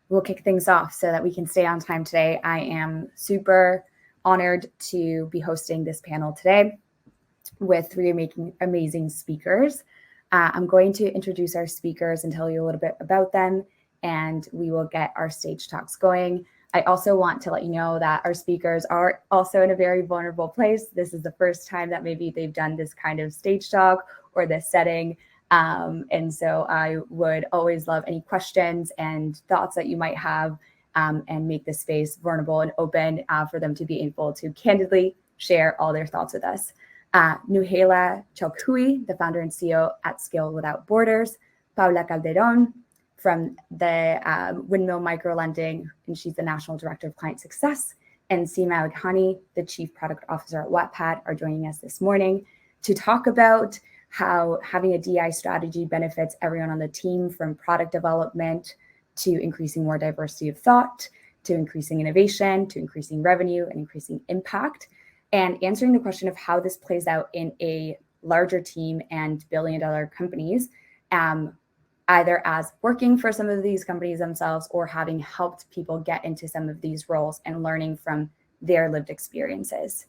we'll kick things off so that we can stay on time today. I am super honored to be hosting this panel today with three amazing speakers. I'm going to introduce our speakers and tell you a little bit about them, and we will get our stage talks going. I also want to let you know that our speakers are also in a very vulnerable place. This is the first time that maybe they've done this kind of stage talk or this setting. And so I would always love any questions and thoughts that you might have, and make the space vulnerable and open for them to be able to candidly share all their thoughts with us. Nouhaila Chelkhaoui, the founder and CEO at Scale Without Borders. Paula Calderon from the Windmill Microlending, and she's the National Director of Client Success. And Seema Lakhani, the Chief Product Officer at Wattpad, are joining us this morning to talk about how having a DEI strategy benefits everyone on the team, from product development to increasing more diversity of thought, to increasing innovation, to increasing revenue and increasing impact, and answering the question of how this plays out in a larger team and billion-dollar companies, either as working for some of these companies themselves or having helped people get into some of these roles and learning from their lived experiences.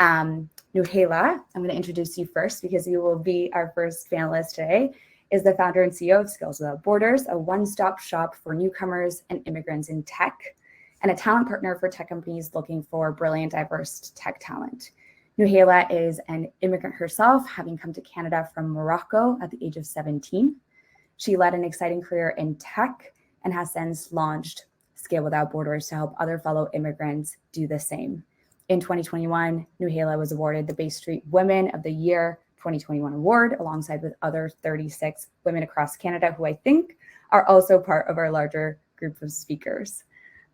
Nouhaila, I'm going to introduce you first because you will be our first panelist today, is the founder and CEO of Skills Without Borders, a one-stop shop for newcomers and immigrants in tech, and a talent partner for tech companies looking for brilliant, diverse tech talent. Nouhaila is an immigrant herself, having come to Canada from Morocco at the age of 17. She led an exciting career in tech and has since launched Scale Without Borders to help other fellow immigrants do the same. In 2021, Nouhaila was awarded the Bay Street Women of the Year 2021 award, alongside with other 36 women across Canada, who I think are also part of our larger group of speakers.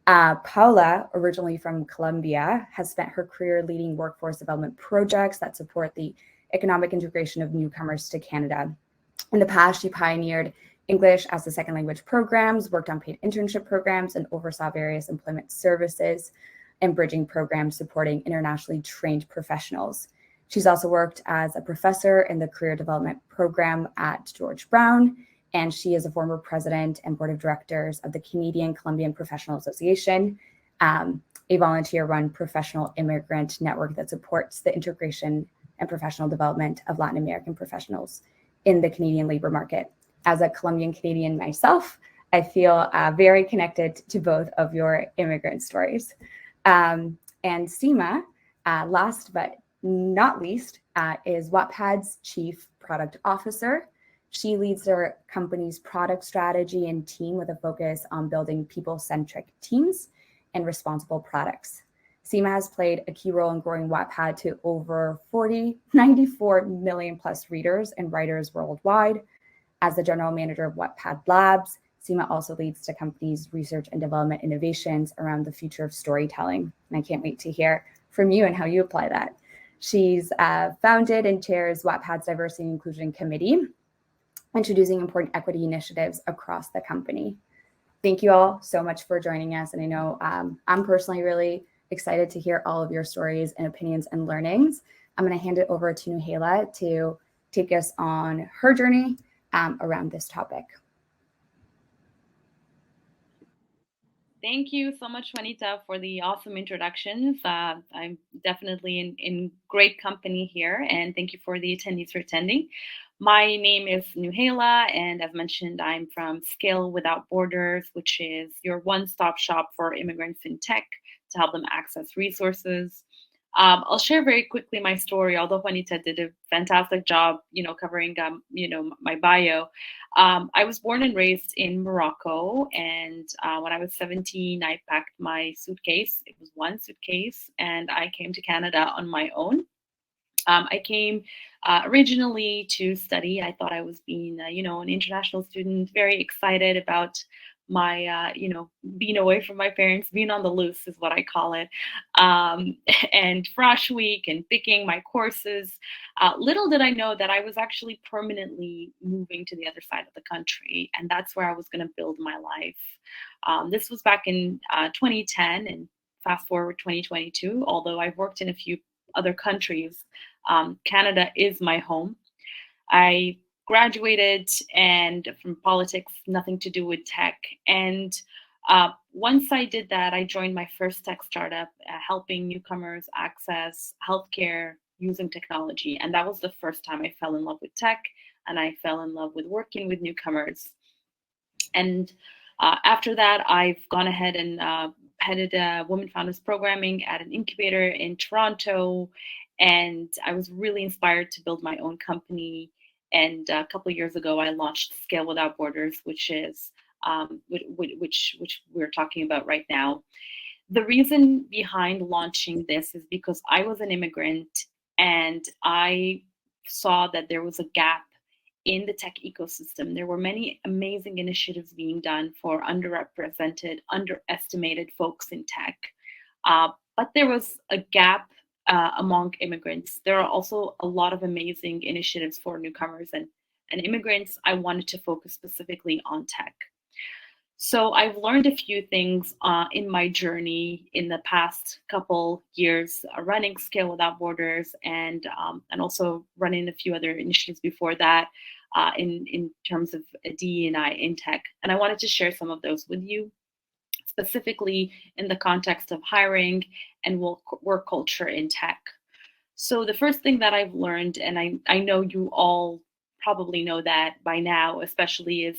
Paula, originally from Colombia, has spent her career leading workforce development projects that support the economic integration of newcomers to Canada. In the past, she pioneered English as a second language programs, worked on paid internship programs, and oversaw various employment services and bridging programs supporting internationally trained professionals. She's also worked as a professor in the career development program at George Brown, and she is a former president and board of directors of the Canadian Colombian Professional Association, a volunteer-run professional immigrant network that supports the integration and professional development of Latin American professionals in the Canadian labor market. As a Colombian Canadian myself, I feel very connected to both of your immigrant stories. And Seema, last but not least, is Wattpad's Chief Product Officer. She leads their company's product strategy and team with a focus on building people-centric teams and responsible products. Seema has played a key role in growing Wattpad to over 94 million plus readers and writers worldwide. As the general manager of Wattpad Labs, Seema also leads the company's research and development innovations around the future of storytelling. And I can't wait to hear from you and how you apply that. She's founded and chairs Wattpad's Diversity and Inclusion Committee, introducing important equity initiatives across the company. Thank you all so much for joining us. And I know I'm personally really excited to hear all of your stories and opinions and learnings. I'm going to hand it over to Nouhaila to take us on her journey around this topic. Thank you so much, Juanita, for the awesome introductions. I'm definitely in great company here, and thank you for the attendees for attending. My name is Nouhaila, and as mentioned, I'm from Scale Without Borders, which is your one-stop shop for immigrants in tech to help them access resources. I'll share very quickly my story, although Juanita did a fantastic job, covering, my bio. I was born and raised in Morocco, and when I was 17, I packed my suitcase. It was one suitcase, and I came to Canada on my own. I came originally to study. I thought I was being, an international student, very excited about my, being away from my parents, being on the loose is what I call it. And Frosh Week and picking my courses. Little did I know that I was actually permanently moving to the other side of the country. And that's where I was going to build my life. This was back in 2010, and fast forward 2022, although I've worked in a few other countries, Canada is my home. I graduated and from politics, nothing to do with tech. And Once I did that, I joined my first tech startup, helping newcomers access healthcare using technology. And that was the first time I fell in love with tech, and I fell in love with working with newcomers. And after that, I've gone ahead and headed Women Founders Programming at an incubator in Toronto. And I was really inspired to build my own company. And a couple of years ago, I launched Scale Without Borders, which is which we're talking about right now. The reason behind launching this is because I was an immigrant and I saw that there was a gap in the tech ecosystem. There were many amazing initiatives being done for underrepresented, underestimated folks in tech, but there was a gap among immigrants. There are also a lot of amazing initiatives for newcomers and immigrants. I wanted to focus specifically on tech. So I've learned a few things in my journey in the past couple years, running Scale Without Borders, and also running a few other initiatives before that in terms of DE&I in tech. And I wanted to share some of those with you, specifically in the context of hiring and work culture in tech. So the first thing that I've learned, and I know you all probably know that by now, especially, is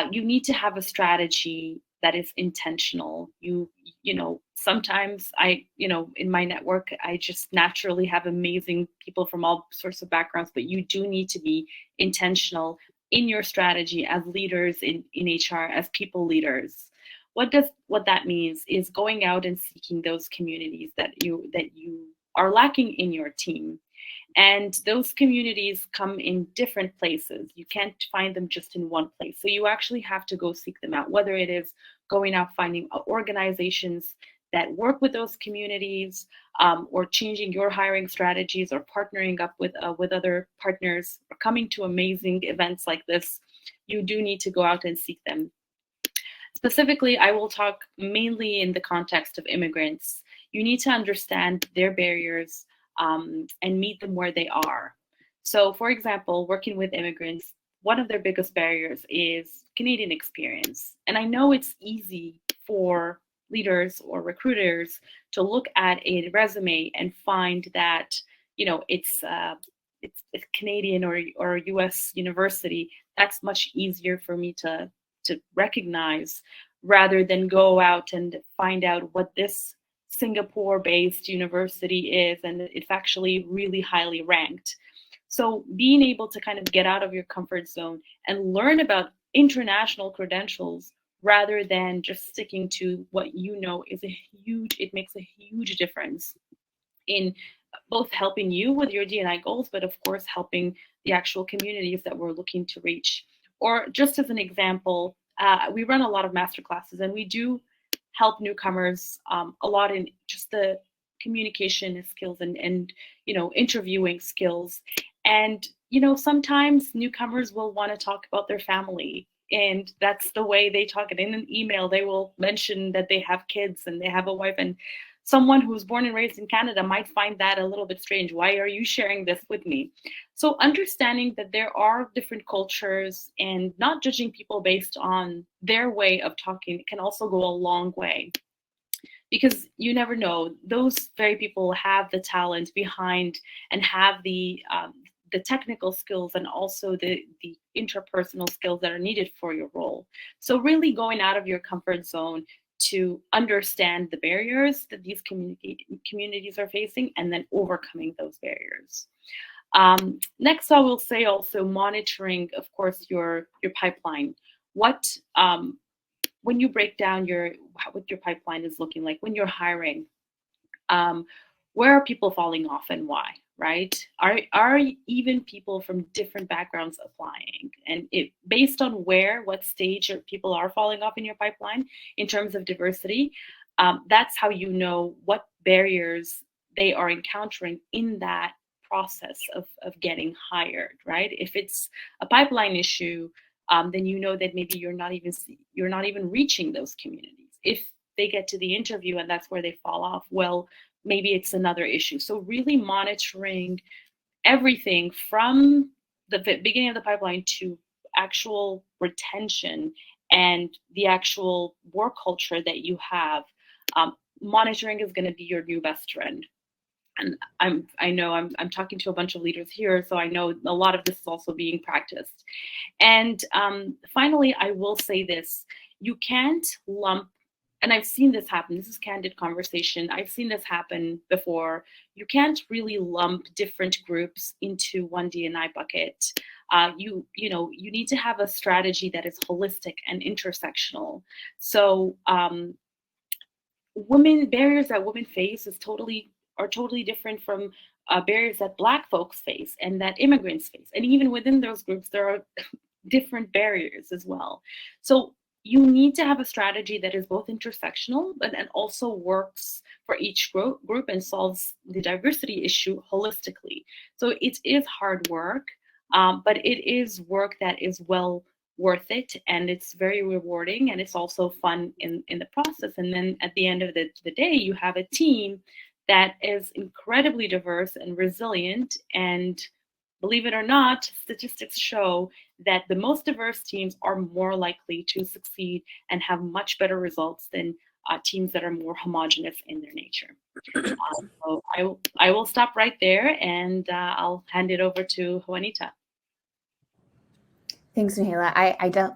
you need to have a strategy that is intentional. You know, sometimes in my network, I just naturally have amazing people from all sorts of backgrounds, but you do need to be intentional in your strategy as leaders in HR, as people leaders. What that means is going out and seeking those communities that you are lacking in your team. And those communities come in different places. You can't find them just in one place. So you actually have to go seek them out, whether it is going out finding organizations that work with those communities, or changing your hiring strategies, or partnering up with other partners, or coming to amazing events like this. You do need to go out and seek them. Specifically, I will talk mainly in the context of immigrants. You need to understand their barriers, and meet them where they are. So, for example, working with immigrants, one of their biggest barriers is Canadian experience. And I know it's easy for leaders or recruiters to look at a resume and find that, it's Canadian or U.S. university. That's much easier for me to recognize, rather than go out and find out what this Singapore-based university is, and it's actually really highly ranked. So being able to kind of get out of your comfort zone and learn about international credentials, rather than just sticking to what it makes a huge difference in both helping you with your D&I goals, but of course helping the actual communities that we're looking to reach. Or just as an example, we run a lot of master classes, and we do help newcomers a lot in just the communication skills and interviewing skills. And sometimes newcomers will want to talk about their family, and that's the way they talk. It in an email, they will mention that they have kids and they have a wife, and someone who's born and raised in Canada might find that a little bit strange. Why are you sharing this with me? So understanding that there are different cultures and not judging people based on their way of talking can also go a long way. Because you never know, those very people have the talent behind and have the technical skills and also the interpersonal skills that are needed for your role. So really going out of your comfort zone to understand the barriers that these communities are facing, and then overcoming those barriers. Next, I will say also monitoring, of course, your pipeline. What when you break down what your pipeline is looking like when you're hiring, where are people falling off and why? Right? Are even people from different backgrounds applying? And based on what stage people are falling off in your pipeline in terms of diversity, that's how you know what barriers they are encountering in that process of getting hired, right? If it's a pipeline issue, then you know that maybe you're not even reaching those communities. If they get to the interview and that's where they fall off, well, maybe it's another issue. So really monitoring everything from the beginning of the pipeline to actual retention, and the actual work culture that you have, monitoring is going to be your new best friend. And I know I'm talking to a bunch of leaders here, so I know a lot of this is also being practiced. And finally, I will say this: you can't lump, and I've seen this happen. This is candid conversation. I've seen this happen before. You can't really lump different groups into one D&I bucket. You need to have a strategy that is holistic and intersectional. So barriers that women face are totally different from barriers that Black folks face and that immigrants face. And even within those groups, there are different barriers as well. So you need to have a strategy that is both intersectional and also works for each group and solves the diversity issue holistically. So it is hard work, but it is work that is well worth it, and it's very rewarding, and it's also fun in the process. And then at the end of the day, you have a team that is incredibly diverse and resilient. And believe it or not, statistics show that the most diverse teams are more likely to succeed and have much better results than teams that are more homogenous in their nature. So I will stop right there, and I'll hand it over to Juanita. Thanks, Nouhaila.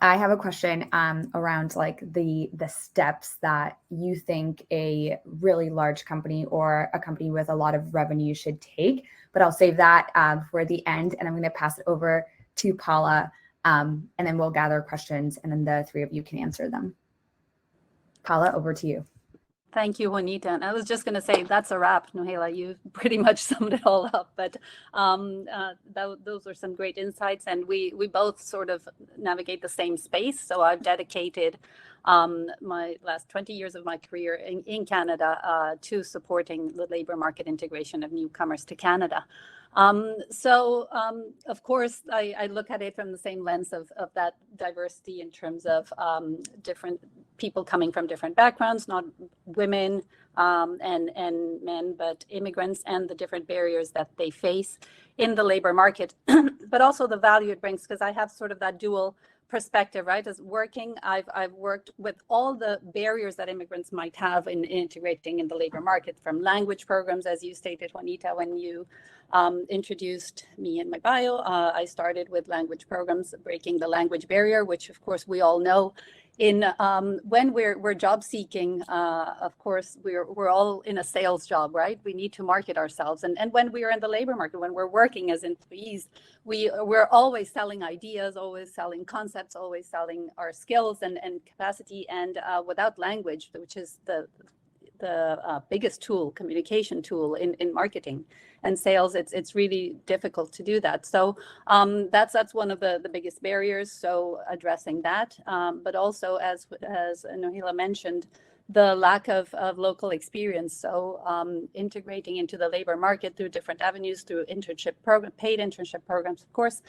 I have a question around like the steps that you think a really large company or a company with a lot of revenue should take, but I'll save that for the end, and I'm going to pass it over to Paula, and then we'll gather questions, and then the three of you can answer them. Paula, over to you. Thank you, Juanita. And I was just going to say, that's a wrap, Nouhaila. You pretty much summed it all up. But those are some great insights. And we both sort of navigate the same space. So I've dedicated my last 20 years of my career in Canada to supporting the labor market integration of newcomers to Canada. Of course, I look at it from the same lens of that diversity in terms of different people coming from different backgrounds, not women and men, but immigrants, and the different barriers that they face in the labor market, but also the value it brings, because I have sort of that dual perspective, right? As working, I've worked with all the barriers that immigrants might have in integrating in the labor market, from language programs, as you stated, Juanita, when you introduced me in my bio. I started with language programs, breaking the language barrier, which of course we all know when we're job seeking, of course, we're all in a sales job, right? We need to market ourselves. And when we are in the labor market, when we're working as employees, we're always selling ideas, always selling concepts, always selling our skills and capacity. And without language, which is the biggest tool, communication tool in marketing and sales, it's really difficult to do that. So that's one of the biggest barriers. So addressing that, but also as Nouhaila mentioned, the lack of local experience. So integrating into the labor market through different avenues, through internship program, paid internship programs, of course,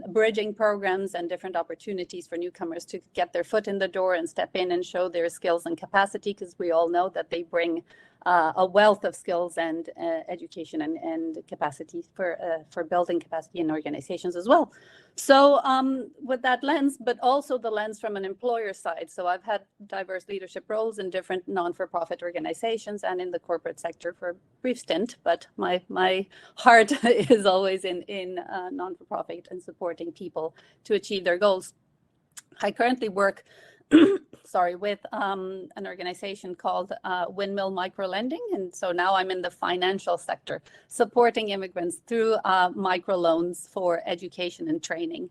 bridging programs and different opportunities for newcomers to get their foot in the door and step in and show their skills and capacity, because we all know that they bring a wealth of skills and education and capacity for building capacity in organizations as well. So with that lens, but also the lens from an employer side. So I've had diverse leadership roles in different non-for-profit organizations and in the corporate sector for a brief stint, but my heart is always in non-for-profit and supporting people to achieve their goals. I currently work with an organization called Windmill Microlending. And so now I'm in the financial sector, supporting immigrants through microloans for education and training.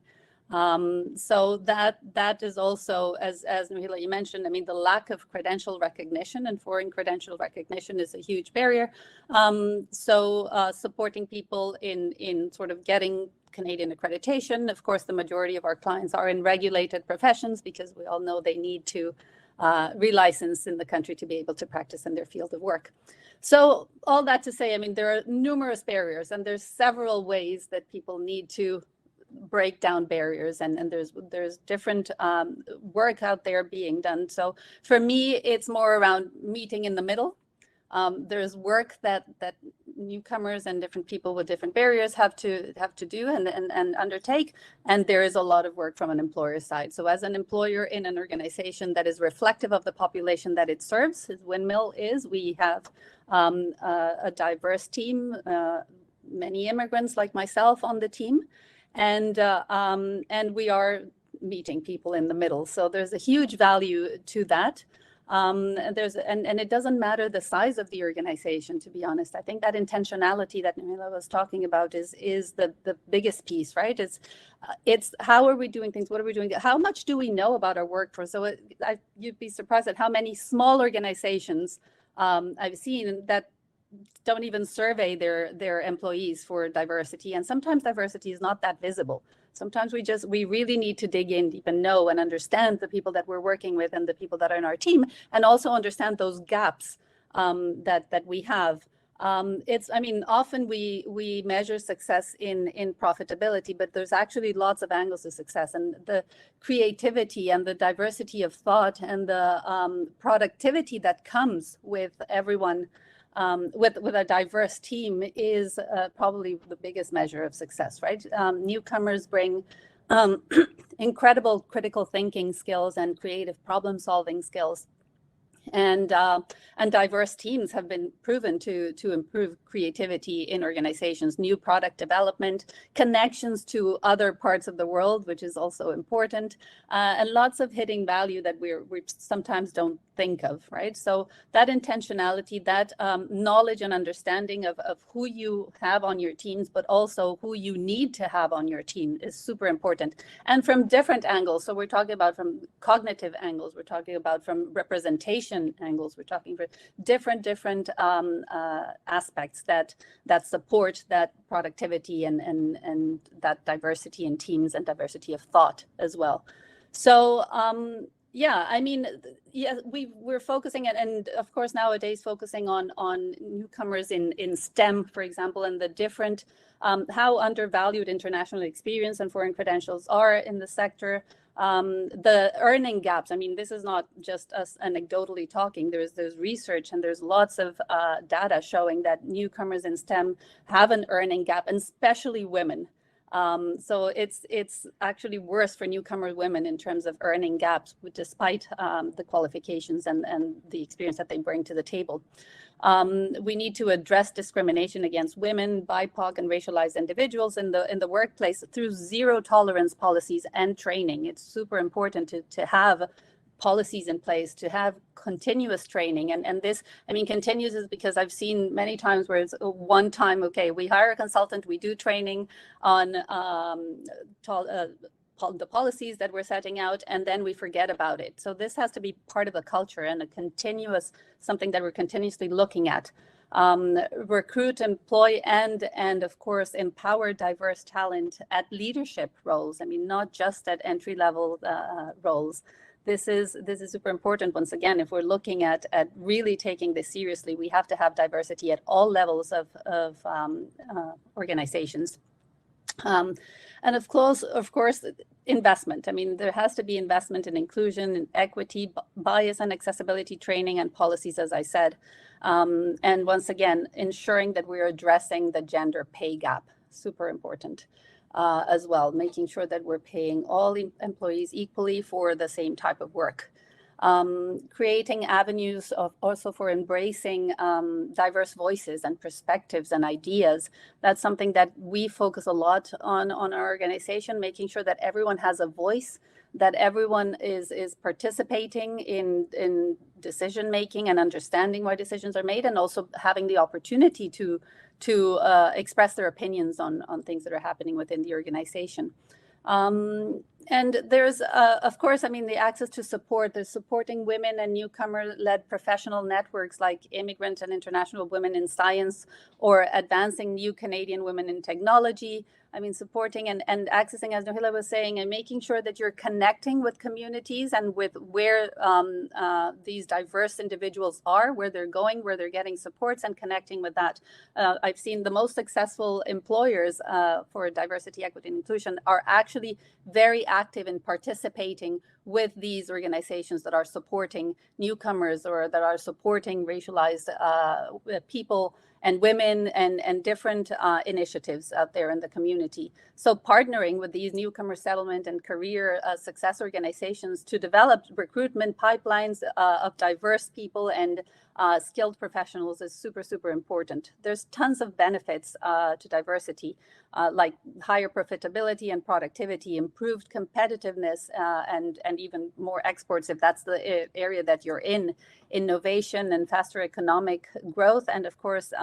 So that is also, as Nouhaila, you mentioned, I mean, the lack of credential recognition and foreign credential recognition is a huge barrier. Supporting people in sort of getting Canadian accreditation. Of course, the majority of our clients are in regulated professions, because we all know they need to relicense in the country to be able to practice in their field of work. So all that to say, I mean, there are numerous barriers, and there's several ways that people need to break down barriers, and there's different work out there being done. So for me, it's more around meeting in the middle. There's work that newcomers and different people with different barriers have to do and undertake. And there is a lot of work from an employer side. So as an employer in an organization that is reflective of the population that it serves, as Windmill is, we have a diverse team, many immigrants like myself on the team, and we are meeting people in the middle. So there's a huge value to that. And it doesn't matter the size of the organization, to be honest. I think that intentionality that Nouhaila was talking about is the biggest piece, right? It's how are we doing things? What are we doing? How much do we know about our workforce? So you'd be surprised at how many small organizations I've seen that don't even survey their employees for diversity. And sometimes diversity is not that visible. Sometimes we really need to dig in deep and know and understand the people that we're working with and the people that are in our team, and also understand those gaps that we have. Often we measure success in profitability, but there's actually lots of angles to success, and the creativity and the diversity of thought and the productivity that comes with everyone. With a diverse team is probably the biggest measure of success, right? Newcomers bring incredible critical thinking skills and creative problem-solving skills. And diverse teams have been proven to improve creativity in organizations, new product development, connections to other parts of the world, which is also important, and lots of hidden value that we sometimes don't think of, right? So that intentionality, that knowledge and understanding of who you have on your teams, but also who you need to have on your team is super important. And from different angles. So we're talking about from cognitive angles, we're talking about from representation angles, we're talking for different aspects that support that productivity and that diversity in teams and diversity of thought as well. So we're focusing and of course nowadays focusing on newcomers in STEM, for example, and the different how undervalued international experience and foreign credentials are in the sector. The earning gaps. I mean, this is not just us anecdotally talking. There's research and there's lots of data showing that newcomers in STEM have an earning gap, and especially women. So it's actually worse for newcomer women in terms of earning gaps, despite the qualifications and the experience that they bring to the table. We need to address discrimination against women, BIPOC, and racialized individuals in the workplace through zero tolerance policies and training. It's super important to have policies in place, to have continuous training. And this, I mean, continuous is because I've seen many times where it's one time, okay, we hire a consultant, we do training on the policies that we're setting out, and then we forget about it. So this has to be part of the culture and a continuous, something that we're continuously looking at. Recruit, employ, and of course, empower diverse talent at leadership roles. I mean, not just at entry-level roles. This is super important. Once again, if we're looking at really taking this seriously, we have to have diversity at all levels of organizations. And of course, investment. I mean, there has to be investment in inclusion, in equity, bias and accessibility training and policies, as I said. And once again, ensuring that we're addressing the gender pay gap, super important. As well, making sure that we're paying all employees equally for the same type of work. Creating avenues also for embracing diverse voices and perspectives and ideas. That's something that we focus a lot on our organization, making sure that everyone has a voice, that everyone is participating in decision making and understanding why decisions are made, and also having the opportunity to express their opinions on things that are happening within the organization. And there's, of course, I mean, the access to support. There's supporting women and newcomer-led professional networks like Immigrant and International Women in Science, or Advancing New Canadian Women in Technology. I mean, supporting and accessing, as Nouhaila was saying, and making sure that you're connecting with communities and with where these diverse individuals are, where they're going, where they're getting supports, and connecting with that. I've seen the most successful employers for diversity, equity, and inclusion are actually very active in participating with these organizations that are supporting newcomers or that are supporting racialized people and women and different initiatives out there in the community. So partnering with these newcomer settlement and career success organizations to develop recruitment pipelines of diverse people and skilled professionals is super, super important. There's tons of benefits to diversity, like higher profitability and productivity, improved competitiveness, and even more exports if that's the area that you're in, innovation and faster economic growth, and of course,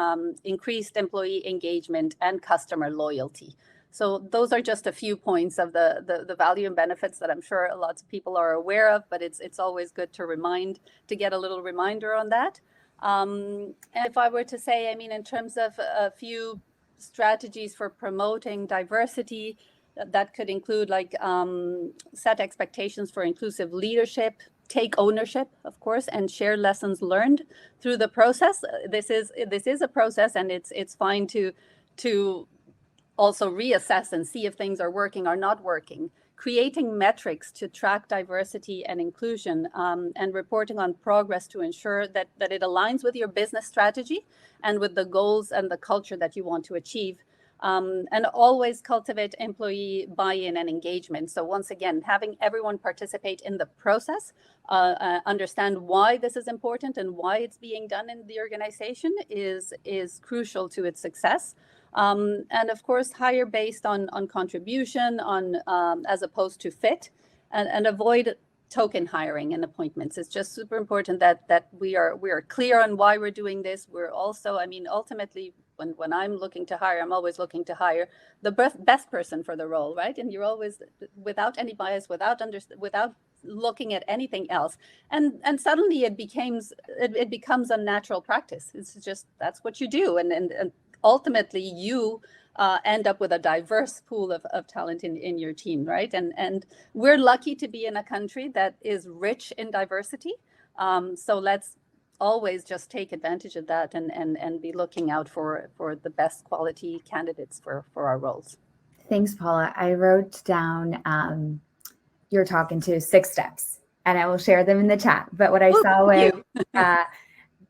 increased employee engagement and customer loyalty. So those are just a few points of the value and benefits that I'm sure lots of people are aware of, but it's always good to get a little reminder on that. And if I were to say, I mean, in terms of a few strategies for promoting diversity, that could include like set expectations for inclusive leadership, take ownership, of course, and share lessons learned through the process. This is a process, and it's fine to also reassess and see if things are working or not working. Creating metrics to track diversity and inclusion, and reporting on progress to ensure that it aligns with your business strategy and with the goals and the culture that you want to achieve. And always cultivate employee buy-in and engagement. So once again, having everyone participate in the process, understand why this is important and why it's being done in the organization is crucial to its success. And of course, hire based on contribution, as opposed to fit, and avoid token hiring and appointments. It's just super important that we are clear on why we're doing this. We're also, I mean, ultimately, when I'm looking to hire, I'm always looking to hire the best person for the role, right? And you're always without any bias, without looking at anything else. And suddenly it becomes a natural practice. It's just, that's what you do. And ultimately you end up with a diverse pool of talent in your team, right? And we're lucky to be in a country that is rich in diversity. So let's always just take advantage of that and be looking out for the best quality candidates for our roles. Thanks, Paula. I wrote down you're talking to 6 steps, and I will share them in the chat. But what I saw was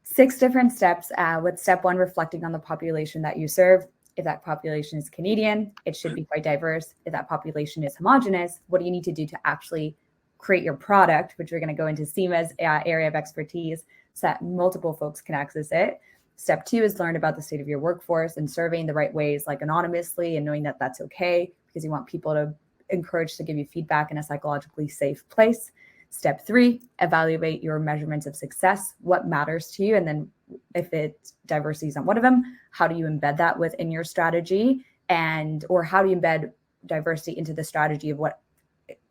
6 different steps, with step 1, reflecting on the population that you serve. If that population is Canadian, it should be quite diverse. If that population is homogenous, what do you need to do to actually create your product, which we're going to go into Seema's area of expertise, so that multiple folks can access it. Step 2 is learn about the state of your workforce and surveying the right ways, like anonymously, and knowing that that's okay, because you want people to encourage to give you feedback in a psychologically safe place. Step 3, evaluate your measurements of success. What matters to you? And then if it's diversity isn't one of them, how do you embed that within your strategy? Or how do you embed diversity into the strategy of what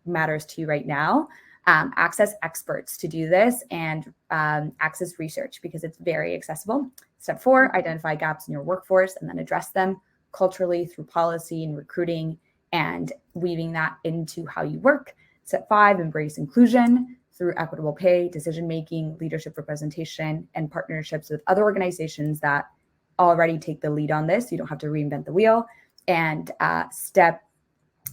matters to you right now? Access experts to do this, and access research, because it's very accessible. Step 4, identify gaps in your workforce and then address them culturally through policy and recruiting and weaving that into how you work. Step 5, embrace inclusion through equitable pay, decision-making, leadership representation, and partnerships with other organizations that already take the lead on this. You don't have to reinvent the wheel. And step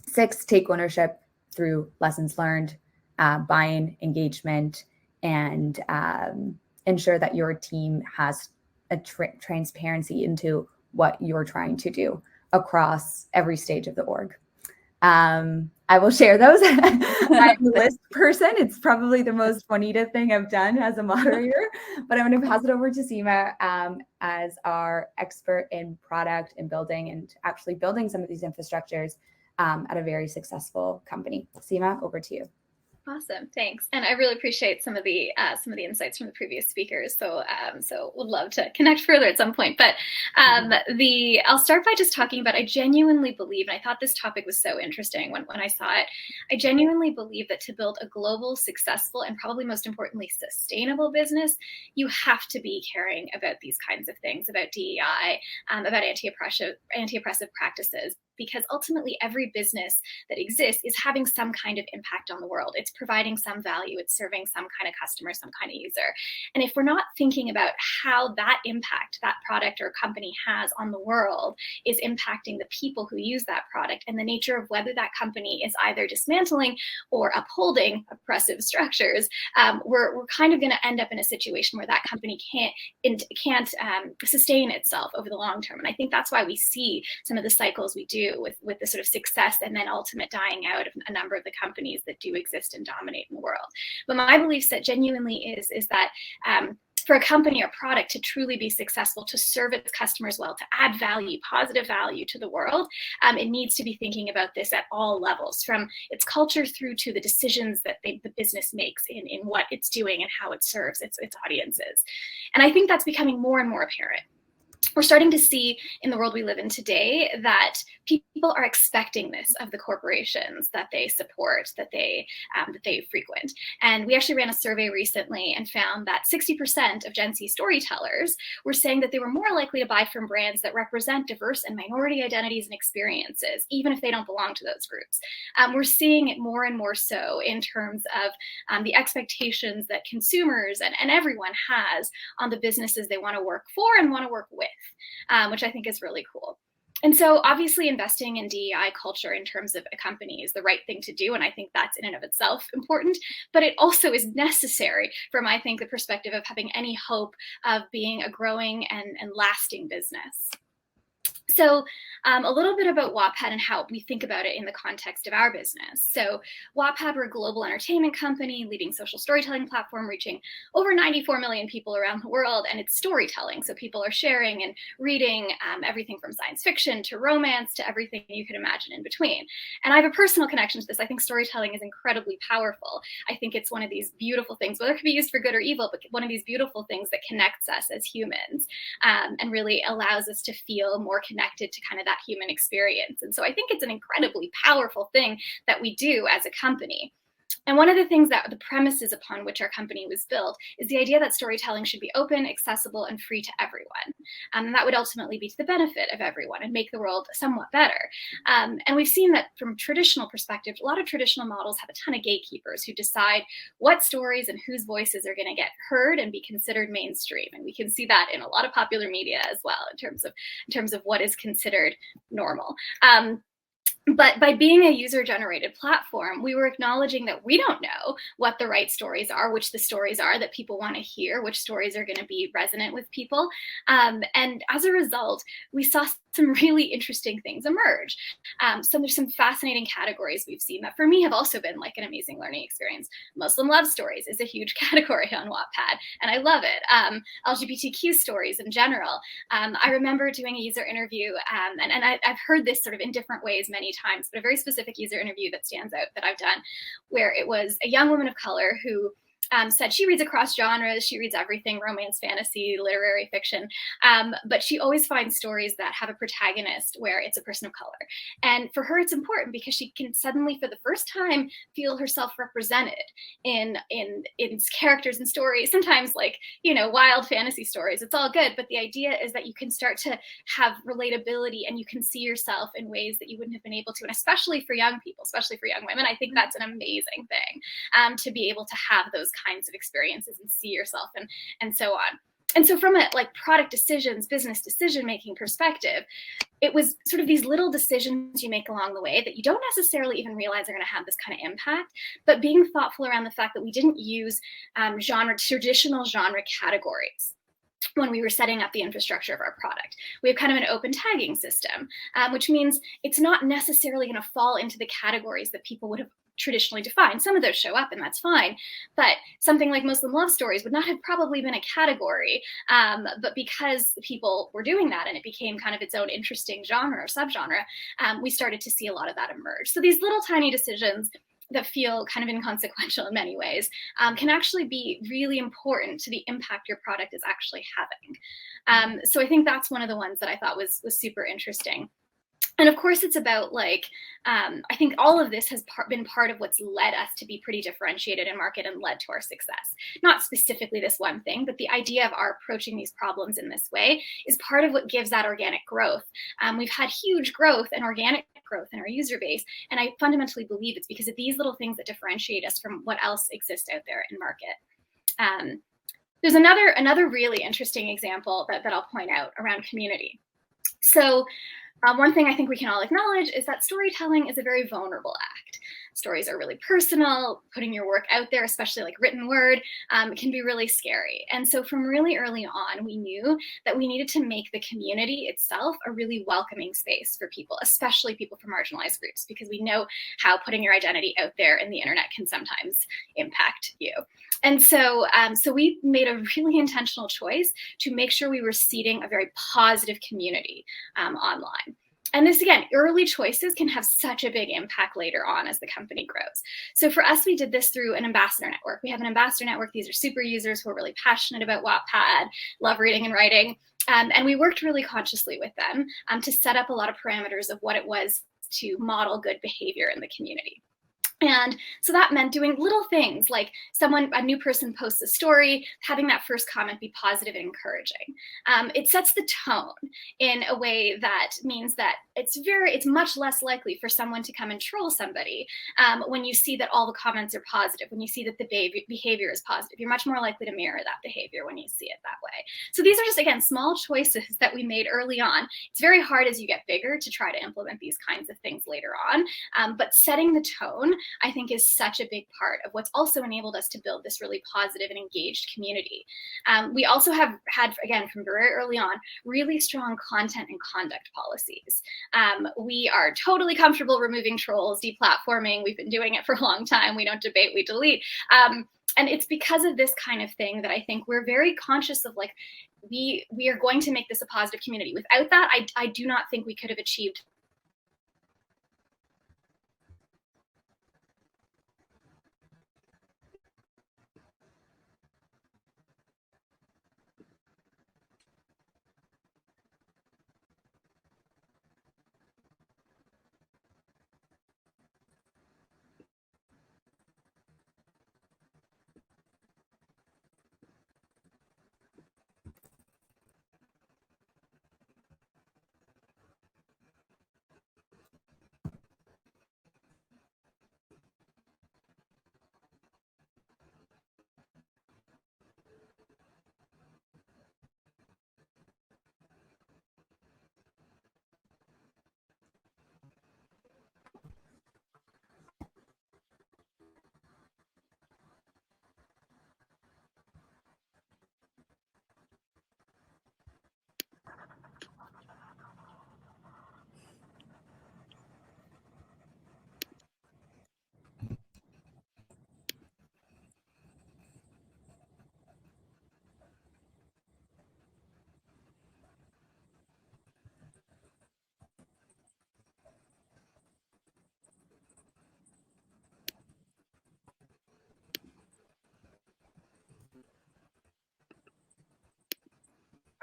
6, take ownership through lessons learned, buy-in, engagement, and ensure that your team has a transparency into what you're trying to do across every stage of the org. I will share those. I'm a list person. It's probably the most Juanita thing I've done as a moderator, but I'm going to pass it over to Seema as our expert in product and building, and actually building some of these infrastructures at a very successful company. Seema, over to you. Awesome, thanks. And I really appreciate some of the insights from the previous speakers. So would love to connect further at some point. But I'll start by just talking about, I genuinely believe, and I thought this topic was so interesting when I saw it, I genuinely believe that to build a global, successful, and probably most importantly, sustainable business, you have to be caring about these kinds of things, about DEI, about anti-oppressive practices. because ultimately every business that exists is having some kind of impact on the world. It's providing some value, it's serving some kind of customer, some kind of user. And if we're not thinking about how that impact that product or company has on the world is impacting the people who use that product, and the nature of whether that company is either dismantling or upholding oppressive structures, we're kind of going to end up in a situation where that company can't sustain itself over the long term. And I think that's why we see some of the cycles we do with the sort of success and then ultimate dying out of a number of the companies that do exist and dominate in the world. But my belief set genuinely is that for a company or product to truly be successful, to serve its customers well, to add value, positive value to the world, it needs to be thinking about this at all levels, from its culture through to the decisions that the business makes in what it's doing and how it serves its audiences. And I think that's becoming more and more apparent. We're starting to see in the world we live in today that people are expecting this of the corporations that they support, that they frequent. And we actually ran a survey recently and found that 60% of Gen Z storytellers were saying that they were more likely to buy from brands that represent diverse and minority identities and experiences, even if they don't belong to those groups. We're seeing it more and more so in terms of the expectations that consumers and everyone has on the businesses they want to work for and want to work with. Which I think is really cool. And so obviously investing in DEI culture in terms of a company is the right thing to do. And I think that's in and of itself important, but it also is necessary from, I think, the perspective of having any hope of being a growing and lasting business. So a little bit about Wattpad and how we think about it in the context of our business. So Wattpad, we're a global entertainment company, leading social storytelling platform, reaching over 94 million people around the world, and it's storytelling. So people are sharing and reading everything from science fiction to romance to everything you could imagine in between. And I have a personal connection to this. I think storytelling is incredibly powerful. I think it's one of these beautiful things, whether it could be used for good or evil, but one of these beautiful things that connects us as humans and really allows us to feel more connected to kind of that human experience. And so I think it's an incredibly powerful thing that we do as a company. And one of the things that the premises upon which our company was built is the idea that storytelling should be open, accessible, and free to everyone. And that would ultimately be to the benefit of everyone and make the world somewhat better. And we've seen that from a traditional perspective, a lot of traditional models have a ton of gatekeepers who decide what stories and whose voices are going to get heard and be considered mainstream. And we can see that in a lot of popular media as well, in terms of what is considered normal. But by being a user-generated platform, we were acknowledging that we don't know what the right stories are, which the stories are that people want to hear, which stories are going to be resonant with people. And as a result, we saw some really interesting things emerge. So there's some fascinating categories we've seen that for me have also been like an amazing learning experience. Muslim love stories is a huge category on Wattpad, and I love it. LGBTQ stories in general. I remember doing a user interview, and I've heard this sort of in different ways many times, but a very specific user interview that stands out that I've done, where it was a young woman of color who said she reads across genres, she reads everything, romance, fantasy, literary fiction, but she always finds stories that have a protagonist where it's a person of color. And for her, it's important because she can suddenly, for the first time, feel herself represented in characters and stories, sometimes like, wild fantasy stories. It's all good, but the idea is that you can start to have relatability and you can see yourself in ways that you wouldn't have been able to, and especially for young people, especially for young women, I think that's an amazing thing, to be able to have those kinds of experiences and see yourself and so on. And so from a product decisions, business decision-making perspective, it was sort of these little decisions you make along the way that you don't necessarily even realize are going to have this kind of impact, but being thoughtful around the fact that we didn't use traditional genre categories when we were setting up the infrastructure of our product. We have kind of an open tagging system, which means it's not necessarily going to fall into the categories that people would have traditionally defined. Some of those show up and that's fine, but something like Muslim love stories would not have probably been a category, but because people were doing that and it became kind of its own interesting genre or subgenre, we started to see a lot of that emerge. So these little tiny decisions that feel kind of inconsequential in many ways can actually be really important to the impact your product is actually having. So I think that's one of the ones that I thought was super interesting. And of course, it's about like, I think all of this has been part of what's led us to be pretty differentiated in market and led to our success. Not specifically this one thing, but the idea of our approaching these problems in this way is part of what gives that organic growth. We've had huge growth and organic growth in our user base. And I fundamentally believe it's because of these little things that differentiate us from what else exists out there in market. There's another really interesting example that I'll point out around community. So one thing I think we can all acknowledge is that storytelling is a very vulnerable act. Stories are really personal. Putting your work out there, especially like written word, can be really scary. And so from really early on, we knew that we needed to make the community itself a really welcoming space for people, especially people from marginalized groups, because we know how putting your identity out there in the internet can sometimes impact you. And so, so we made a really intentional choice to make sure we were seeding a very positive community online. And this, again, early choices can have such a big impact later on as the company grows. So for us, we did this through an ambassador network. We have an ambassador network. These are super users who are really passionate about Wattpad, love reading and writing. And we worked really consciously with them to set up a lot of parameters of what it was to model good behavior in the community. And so that meant doing little things like a new person posts a story, having that first comment be positive and encouraging. It sets the tone in a way that means that it's much less likely for someone to come and troll somebody when you see that all the comments are positive, when you see that the behavior is positive. You're much more likely to mirror that behavior when you see it that way. So these are just, again, small choices that we made early on. It's very hard as you get bigger to try to implement these kinds of things later on, but setting the tone, I think, is such a big part of what's also enabled us to build this really positive and engaged community. We also have had, again, from very early on, really strong content and conduct policies. We are totally comfortable removing trolls, deplatforming. We've been doing it for a long time. We don't debate, we delete. And it's because of this kind of thing that I think we're very conscious of, like, we are going to make this a positive community. Without that, I do not think we could have achieved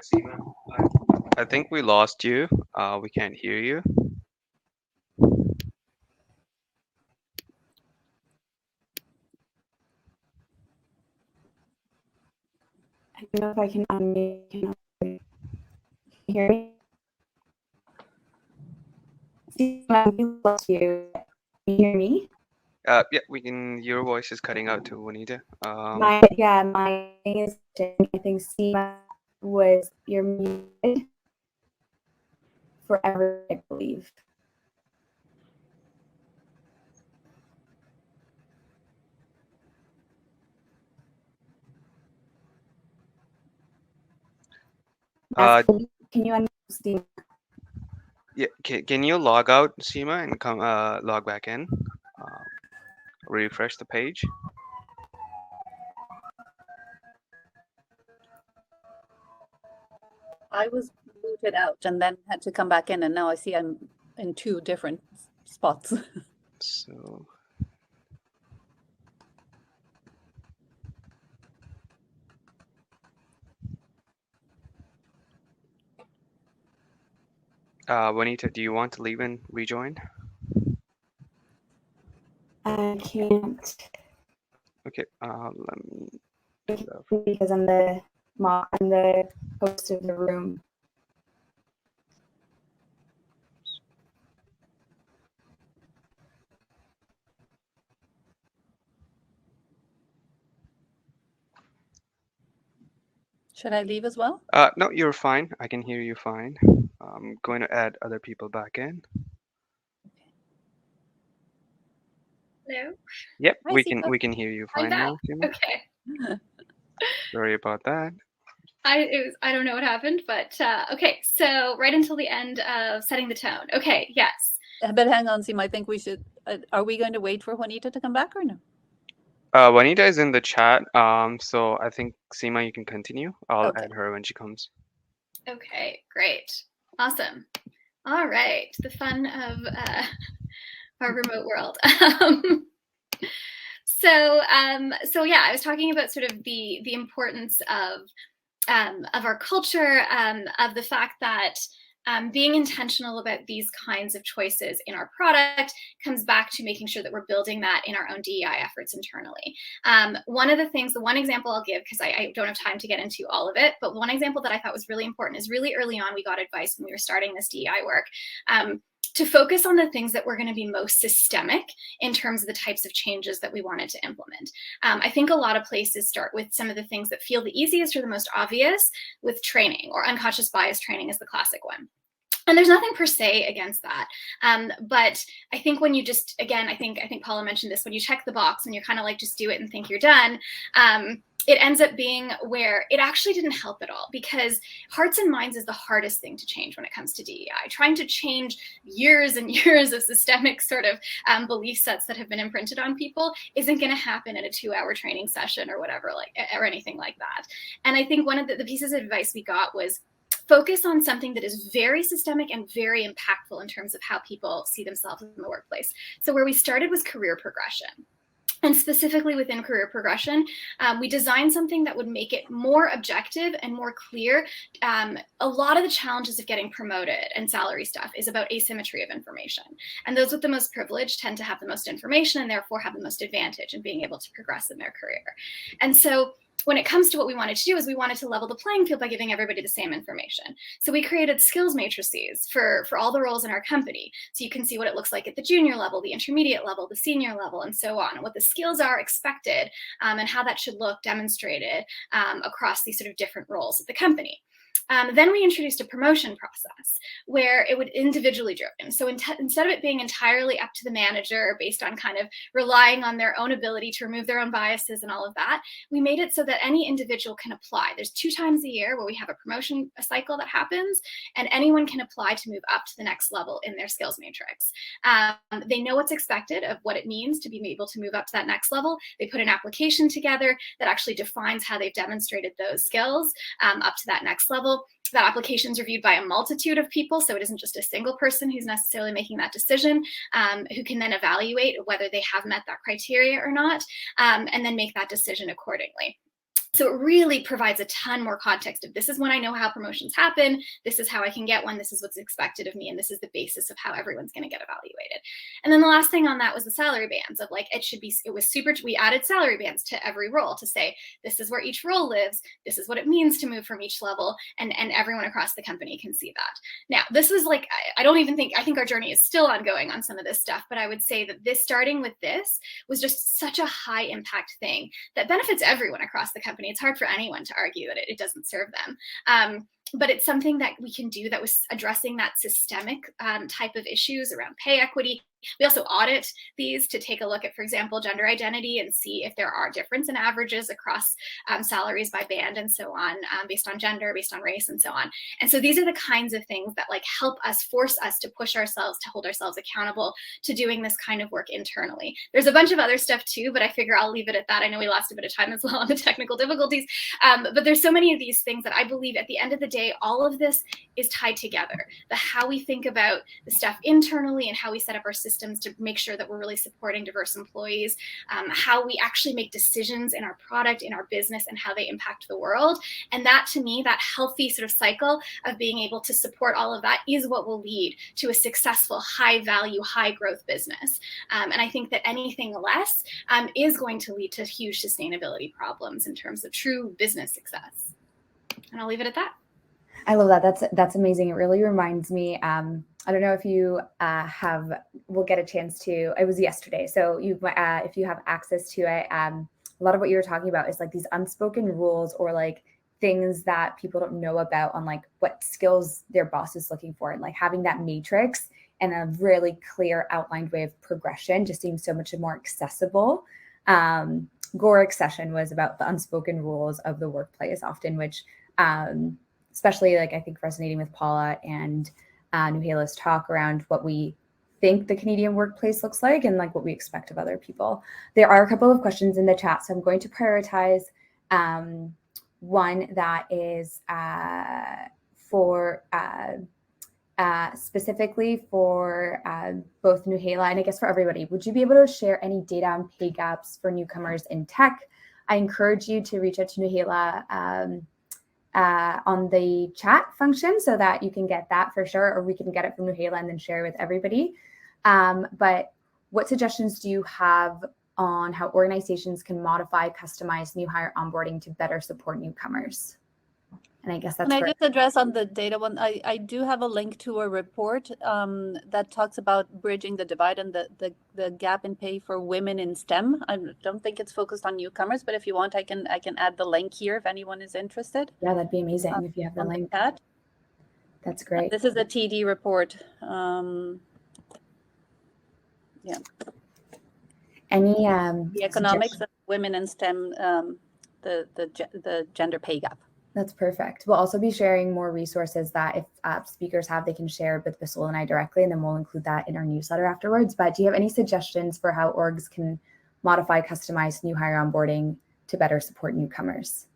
Seema, I think we lost you. We can't hear you. I don't know if I can unmute. Can you hear me? Seema, we lost you. Can you hear me? Yeah, we can. Your voice is cutting out too, Juanita. My thing is, I think Seema you're muted forever, I believe. Can you unmute Seema? Yeah, can you log out, Seema, and come log back in? Refresh the page. I was booted out and then had to come back in, and now I see I'm in two different spots. So Juanita, do you want to leave and rejoin? I can't Okay, let me. because I'm the host of the room. Should I leave as well? No, you're fine. I can hear you fine. I'm going to add other people back in. Hello. Yep, Hi, we Seema. can hear you I'm fine back. now, Seema. Okay. Sorry about that. I don't know what happened, but okay. So right until the end of setting the tone. Okay. Yes. But hang on, Seema. I think we should. Are we going to wait for Juanita to come back or no? Juanita is in the chat. So I think Seema, you can continue. I'll Okay. add her when she comes. Okay. Great. Awesome. All right. The fun of our remote world. So yeah, I was talking about sort of the importance of our culture, of the fact that being intentional about these kinds of choices in our product comes back to making sure that we're building that in our own DEI efforts internally. One of the things, the one example I'll give, because I don't have time to get into all of it, but one example that I thought was really important is really early on, we got advice when we were starting this DEI work to focus on the things that were going to be most systemic in terms of the types of changes that we wanted to implement. I think a lot of places start with some of the things that feel the easiest or the most obvious with training, or unconscious bias training is the classic one. And there's nothing per se against that. But I think when you just, again, I think Paula mentioned this, when you check the box and you're kind of like, just do it and think you're done, it ends up being where it actually didn't help at all, because hearts and minds is the hardest thing to change when it comes to DEI. Trying to change years and years of systemic sort of belief sets that have been imprinted on people isn't going to happen in a 2-hour training session or whatever, or anything like that. And I think one of the pieces of advice we got was focus on something that is very systemic and very impactful in terms of how people see themselves in the workplace. So where we started was career progression. And specifically within career progression, we designed something that would make it more objective and more clear. A lot of the challenges of getting promoted and salary stuff is about asymmetry of information. And those with the most privilege tend to have the most information and therefore have the most advantage in being able to progress in their career. And so when it comes to what we wanted to do is we wanted to level the playing field by giving everybody the same information. So we created skills matrices for all the roles in our company. So you can see what it looks like at the junior level, the intermediate level, the senior level, and so on, and what the skills are expected and how that should look demonstrated across these sort of different roles at the company. Then we introduced a promotion process where it would individually driven. So instead of it being entirely up to the manager based on kind of relying on their own ability to remove their own biases and all of that, we made it so that any individual can apply. There's 2 times a year where we have a promotion cycle that happens, and anyone can apply to move up to the next level in their skills matrix. They know what's expected of what it means to be able to move up to that next level. They put an application together that actually defines how they've demonstrated those skills up to that next level. That application is reviewed by a multitude of people, so it isn't just a single person who's necessarily making that decision, who can then evaluate whether they have met that criteria or not, and then make that decision accordingly. So it really provides a ton more context of this is when I know how promotions happen, this is how I can get one, this is what's expected of me, and this is the basis of how everyone's going to get evaluated. And then the last thing on that was the salary bands of like, we added salary bands to every role to say, this is where each role lives, this is what it means to move from each level, and everyone across the company can see that. Now, this was like, I think our journey is still ongoing on some of this stuff, but I would say that starting with this was just such a high impact thing that benefits everyone across the company. It's hard for anyone to argue that it doesn't serve them. But it's something that we can do that was addressing that systemic type of issues around pay equity. We also audit these to take a look at, for example, gender identity and see if there are difference in averages across salaries by band and so on, based on gender, based on race, and so on. And so these are the kinds of things that like help us, force us to push ourselves, to hold ourselves accountable to doing this kind of work internally. There's a bunch of other stuff too, but I figure I'll leave it at that. I know we lost a bit of time as well on the technical difficulties, but there's so many of these things that I believe at the end of the day, day, all of this is tied together. The how we think about the stuff internally and how we set up our systems to make sure that we're really supporting diverse employees, how we actually make decisions in our product, in our business, and how they impact the world. And that, to me, that healthy sort of cycle of being able to support all of that is what will lead to a successful, high value, high growth business. And I think that anything less is going to lead to huge sustainability problems in terms of true business success. And I'll leave it at that. I love that. That's amazing. It really reminds me. I don't know if you will get a chance to. It was yesterday, so if you have access to it, a lot of what you were talking about is like these unspoken rules or like things that people don't know about on like what skills their boss is looking for, and like having that matrix and a really clear outlined way of progression just seems so much more accessible. Gorick's session was about the unspoken rules of the workplace, often, which especially like I think resonating with Paula and Nouhaila's talk around what we think the Canadian workplace looks like and like what we expect of other people. There are a couple of questions in the chat, so I'm going to prioritize one that is specifically for both Nouhaila and I guess for everybody. Would you be able to share any data on pay gaps for newcomers in tech? I encourage you to reach out to Nouhaila on the chat function so that you can get that for sure, or we can get it from Nouhaila and then share with everybody. But what suggestions do you have on how organizations can modify, customize new hire onboarding to better support newcomers? And I guess that's Can I just address on the data one? I do have a link to a report that talks about bridging the divide and the gap in pay for women in STEM. I don't think it's focused on newcomers, but if you want, I can add the link here if anyone is interested. Yeah, that'd be amazing if you have the link. That's great. This is a TD report. Yeah. Any the economics of women in STEM, the gender pay gap. That's perfect. We'll also be sharing more resources that if speakers have, they can share with Bissell and I directly, and then we'll include that in our newsletter afterwards. But do you have any suggestions for how orgs can modify, customize new hire onboarding to better support newcomers?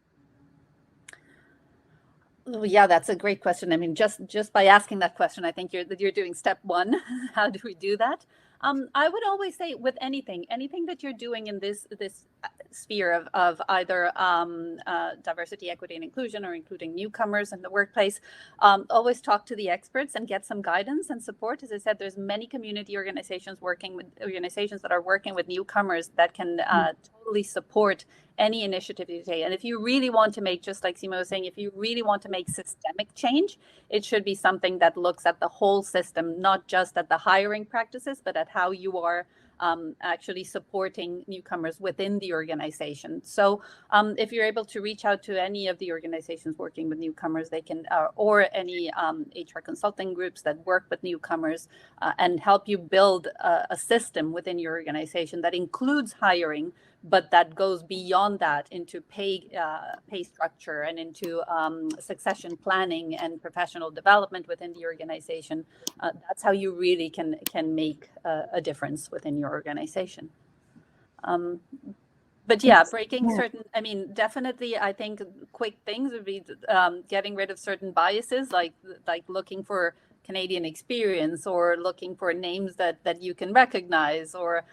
Yeah, that's a great question. I mean, just by asking that question, I think you're doing step one. How do we do that? I would always say with anything that you're doing in this sphere of either diversity, equity, and inclusion, or including newcomers in the workplace, always talk to the experts and get some guidance and support. As I said, there's many community organizations that are working with newcomers that can totally support any initiative you take. And if you really want to make, just like Seema was saying, if you really want to make systemic change, it should be something that looks at the whole system, not just at the hiring practices, but at how you are actually supporting newcomers within the organization. So if you're able to reach out to any of the organizations working with newcomers, they can, or any HR consulting groups that work with newcomers and help you build a system within your organization that includes hiring, but that goes beyond that into pay structure and into succession planning and professional development within the organization. That's how you really can make a difference within your organization. But yeah, breaking certain, I mean, definitely, I think quick things would be getting rid of certain biases, like looking for Canadian experience, or looking for names that you can recognize, or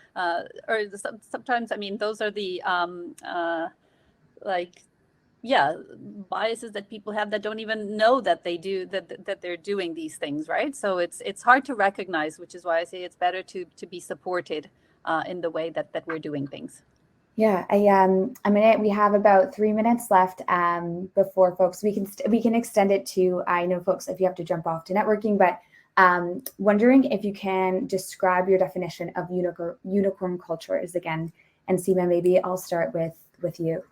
sometimes, I mean, those are the biases that people have that don't even know that they do, that they're doing these things, right? So it's hard to recognize, which is why I say it's better to be supported in the way that we're doing things. Yeah, we have about 3 minutes left before folks, we can extend it to, I know folks, if you have to jump off to networking, but wondering if you can describe your definition of unicorn culture is again, and Seema, maybe I'll start with you.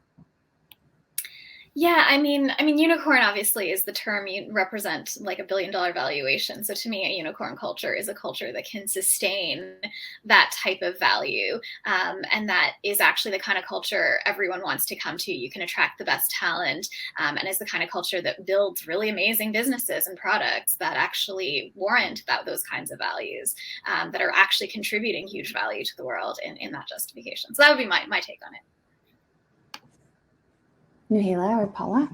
Yeah, I mean, unicorn obviously is the term. You represent like $1 billion valuation. So to me, a unicorn culture is a culture that can sustain that type of value. And that is actually the kind of culture everyone wants to come to. You can attract the best talent, and is the kind of culture that builds really amazing businesses and products that actually warrant those kinds of values, that are actually contributing huge value to the world in that justification. So that would be my take on it. Nouhaila or Paula?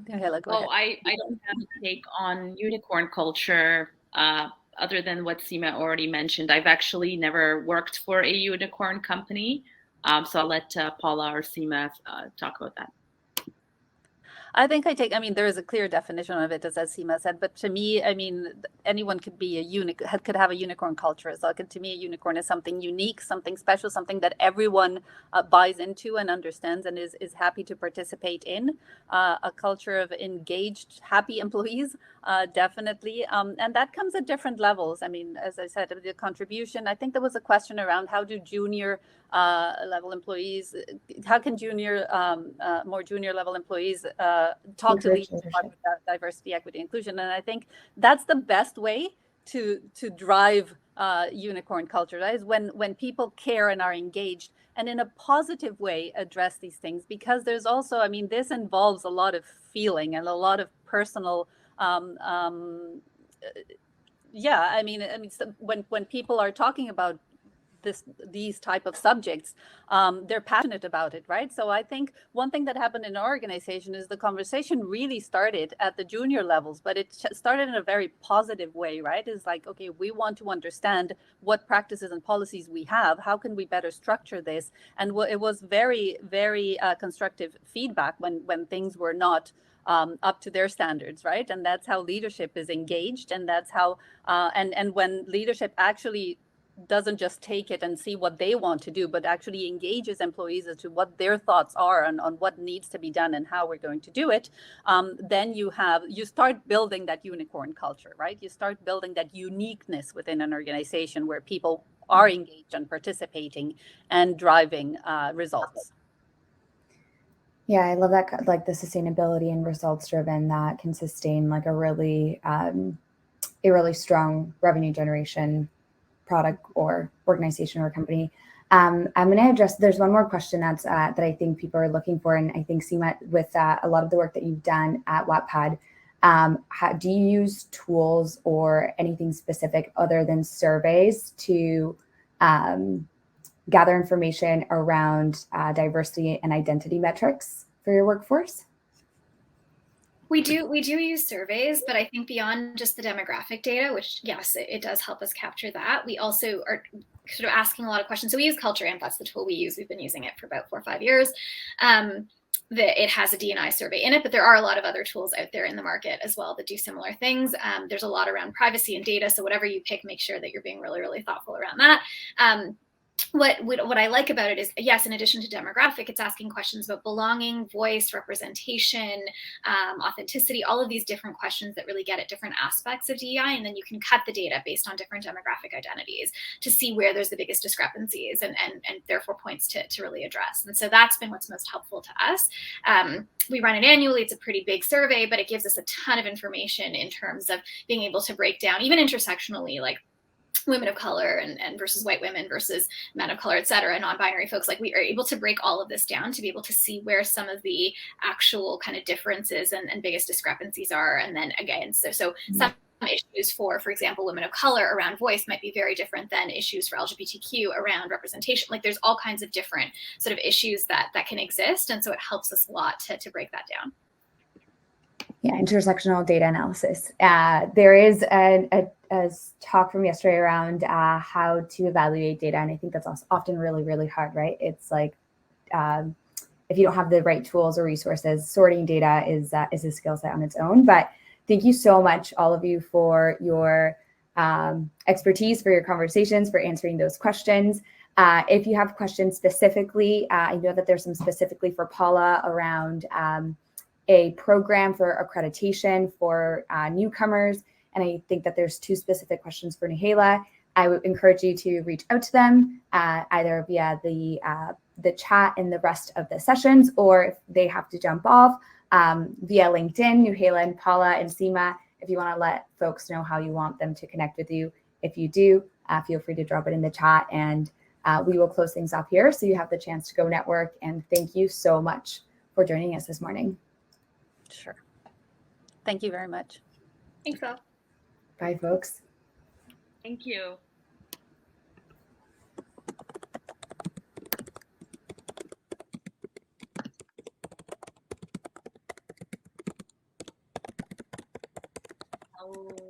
Nouhaila, go ahead. Well, I don't have a take on unicorn culture other than what Seema already mentioned. I've actually never worked for a unicorn company. So I'll let Paula or Seema talk about that. I think I mean, there is a clear definition of it, as Seema said, but to me, I mean, anyone could be could have a unicorn culture. So to me, a unicorn is something unique, something special, something that everyone buys into and understands and is happy to participate in. A culture of engaged, happy employees, definitely. And that comes at different levels. I mean, as I said, the contribution, I think there was a question around how do junior level employees, how can more junior level employees talk to leaders about diversity, equity, inclusion? And I think that's the best way to drive unicorn culture, right? Is when people care and are engaged and in a positive way address these things, because there's also, I mean, this involves a lot of feeling and a lot of personal yeah, I mean, so when people are talking about these type of subjects, they're passionate about it, right? So I think one thing that happened in our organization is the conversation really started at the junior levels, but it started in a very positive way, right? It's like, okay, we want to understand what practices and policies we have. How can we better structure this? And it was very, very constructive feedback when things were not up to their standards, right? And that's how leadership is engaged, and that's how and when leadership actually doesn't just take it and see what they want to do, but actually engages employees as to what their thoughts are on what needs to be done and how we're going to do it, then you start building that unicorn culture, right? You start building that uniqueness within an organization where people are engaged and participating and driving results. Yeah, I love that, like the sustainability and results driven that can sustain like a really strong revenue generation product or organization or company. I'm going to address, there's one more question that's that I think people are looking for. And I think Seema, with a lot of the work that you've done at Wattpad, do you use tools or anything specific other than surveys to gather information around diversity and identity metrics for your workforce? We do use surveys, but I think beyond just the demographic data, which yes, it does help us capture that, we also are sort of asking a lot of questions. So we use Culture Amp, that's the tool we use. We've been using it for about 4 or 5 years. It has a D&I survey in it, but there are a lot of other tools out there in the market as well that do similar things. There's a lot around privacy and data. So whatever you pick, make sure that you're being really, really thoughtful around that. What I like about it is, yes, in addition to demographic, it's asking questions about belonging, voice, representation, authenticity, all of these different questions that really get at different aspects of DEI. And then you can cut the data based on different demographic identities to see where there's the biggest discrepancies and therefore points to really address. And so that's been what's most helpful to us. We run it annually. It's a pretty big survey, but it gives us a ton of information in terms of being able to break down, even intersectionally, like women of color and versus white women versus men of color, et cetera, non-binary folks. Like, we are able to break all of this down to be able to see where some of the actual kind of differences and biggest discrepancies are. And then again, so some issues for example, women of color around voice might be very different than issues for LGBTQ around representation. Like, there's all kinds of different sort of issues that can exist. And so it helps us a lot to break that down. Yeah, intersectional data analysis. There is a talk from yesterday around how to evaluate data, and I think that's also often really, really hard, right? It's like if you don't have the right tools or resources, sorting data is a skill set on its own. But thank you so much, all of you, for your expertise, for your conversations, for answering those questions. If you have questions specifically, I know that there's some specifically for Paula around a program for accreditation for newcomers. And I think that there's 2 specific questions for Nouhaila. I would encourage you to reach out to them either via the chat in the rest of the sessions, or if they have to jump off via LinkedIn, Nouhaila and Paula and Seema, if you want to let folks know how you want them to connect with you. If you do, feel free to drop it in the chat, and we will close things off here so you have the chance to go network. And thank you so much for joining us this morning. Sure. Thank you very much. Thanks, all. Bye, folks. Thank you. So